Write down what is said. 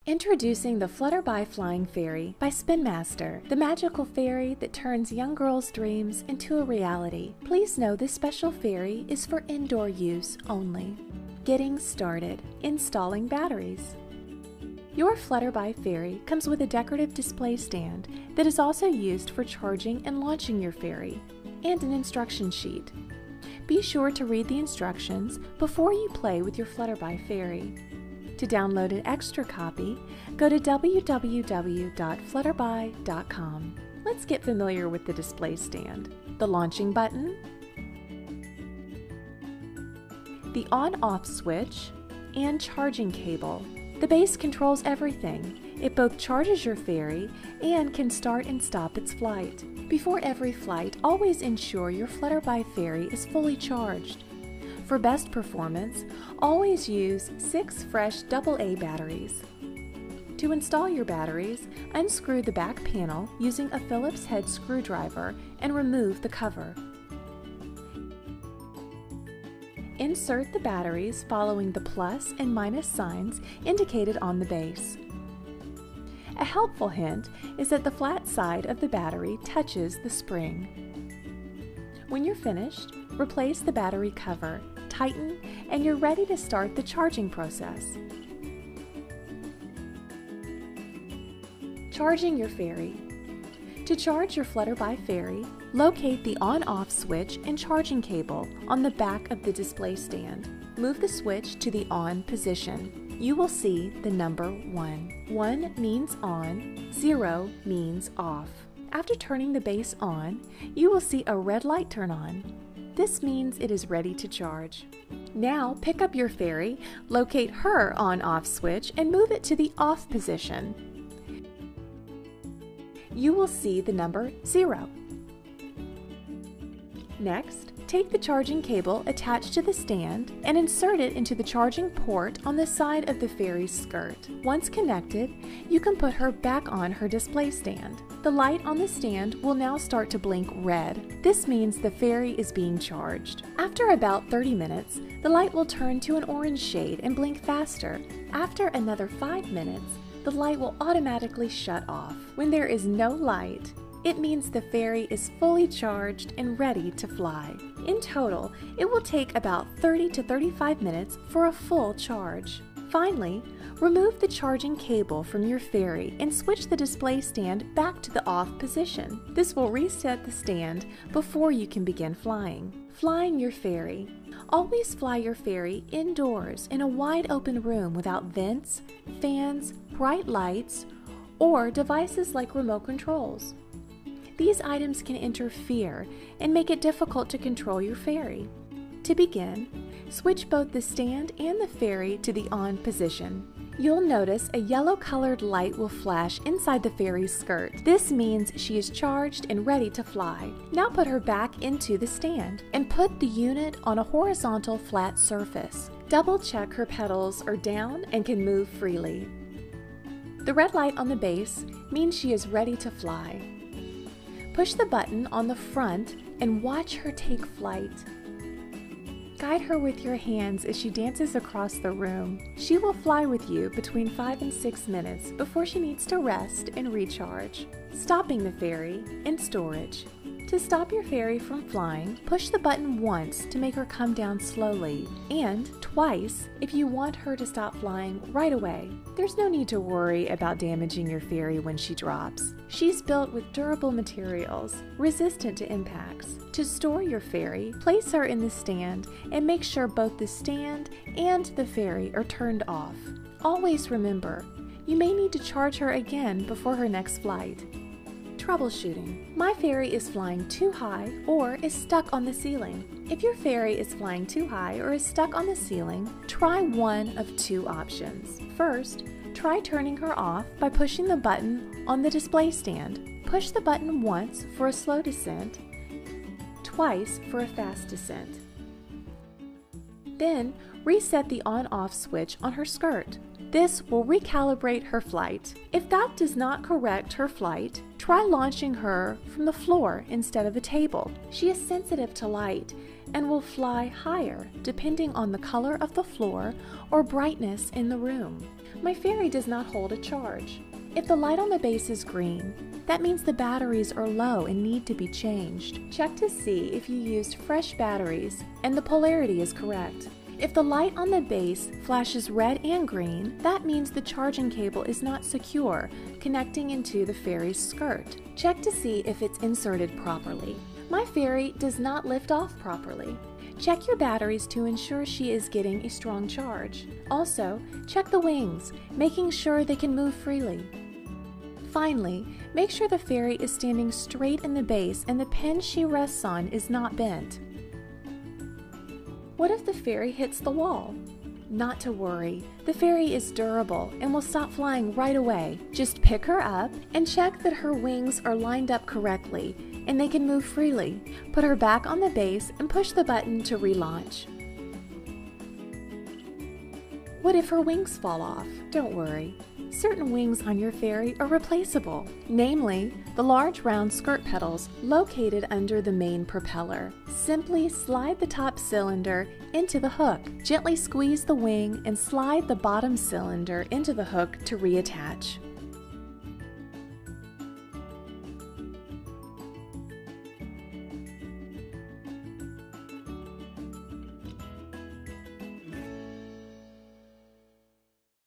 Introducing the Flutterbye Flying Fairy by Spin Master, the magical fairy that turns young girls' dreams into a reality. Please know this special fairy is for indoor use only. Getting started. Installing batteries. Your Flutterbye fairy comes with a decorative display stand that is also used for charging and launching your fairy, and an instruction sheet. Be sure to read the instructions before you play with your Flutterbye fairy. To download an extra copy, go to www.flutterbye.com. Let's get familiar with the display stand. The launching button, the on-off switch, and charging cable. The base controls everything. It both charges your fairy and can start and stop its flight. Before every flight, always ensure your Flutterbye fairy is fully charged. For best performance, always use 6 fresh AA batteries. To install your batteries, unscrew the back panel using a Phillips head screwdriver and remove the cover. Insert the batteries following the plus and minus signs indicated on the base. A helpful hint is that the flat side of the battery touches the spring. When you're finished, replace the battery cover, tighten, and you're ready to start the charging process. Charging your fairy. To charge your Flutterbye fairy, locate the on-off switch and charging cable on the back of the display stand. Move the switch to the on position. You will see the number 1. 1 means on, 0 means off. After turning the base on, you will see a red light turn on. This means it is ready to charge. Now pick up your fairy, locate her on-off switch, and move it to the off position. You will see the number 0. Next, take the charging cable attached to the stand and insert it into the charging port on the side of the fairy's skirt. Once connected, you can put her back on her display stand. The light on the stand will now start to blink red. This means the fairy is being charged. After about 30 minutes, the light will turn to an orange shade and blink faster. After another 5 minutes, the light will automatically shut off. When there is no light, it means the fairy is fully charged and ready to fly. In total, it will take about 30 to 35 minutes for a full charge. Finally, remove the charging cable from your fairy and switch the display stand back to the off position. This will reset the stand before you can begin flying. Flying your fairy. Always fly your fairy indoors in a wide open room without vents, fans, bright lights, or devices like remote controls. These items can interfere and make it difficult to control your fairy. To begin, switch both the stand and the fairy to the on position. You'll notice a yellow-colored light will flash inside the fairy's skirt. This means she is charged and ready to fly. Now put her back into the stand and put the unit on a horizontal flat surface. Double-check her pedals are down and can move freely. The red light on the base means she is ready to fly. Push the button on the front and watch her take flight. Guide her with your hands as she dances across the room. She will fly with you between 5 and 6 minutes before she needs to rest and recharge. Stopping the fairy in storage. To stop your fairy from flying, push the button once to make her come down slowly, and twice if you want her to stop flying right away. There's no need to worry about damaging your fairy when she drops. She's built with durable materials, resistant to impacts. To store your fairy, place her in the stand and make sure both the stand and the fairy are turned off. Always remember, you may need to charge her again before her next flight. Troubleshooting. My fairy is flying too high or is stuck on the ceiling. If your fairy is flying too high or is stuck on the ceiling, try one of 2 options. First, try turning her off by pushing the button on the display stand. Push the button once for a slow descent, twice for a fast descent. Then, reset the on-off switch on her skirt. This will recalibrate her flight. If that does not correct her flight, try launching her from the floor instead of a table. She is sensitive to light and will fly higher depending on the color of the floor or brightness in the room. My fairy does not hold a charge. If the light on the base is green, that means the batteries are low and need to be changed. Check to see if you used fresh batteries and the polarity is correct. If the light on the base flashes red and green, that means the charging cable is not secure, connecting into the fairy's skirt. Check to see if it's inserted properly. My fairy does not lift off properly. Check your batteries to ensure she is getting a strong charge. Also, check the wings, making sure they can move freely. Finally, make sure the fairy is standing straight in the base and the pin she rests on is not bent. What if the fairy hits the wall? Not to worry, the fairy is durable and will stop flying right away. Just pick her up and check that her wings are lined up correctly and they can move freely. Put her back on the base and push the button to relaunch. What if her wings fall off? Don't worry. Certain wings on your fairy are replaceable, namely the large round skirt petals located under the main propeller. Simply slide the top cylinder into the hook. Gently squeeze the wing and slide the bottom cylinder into the hook to reattach.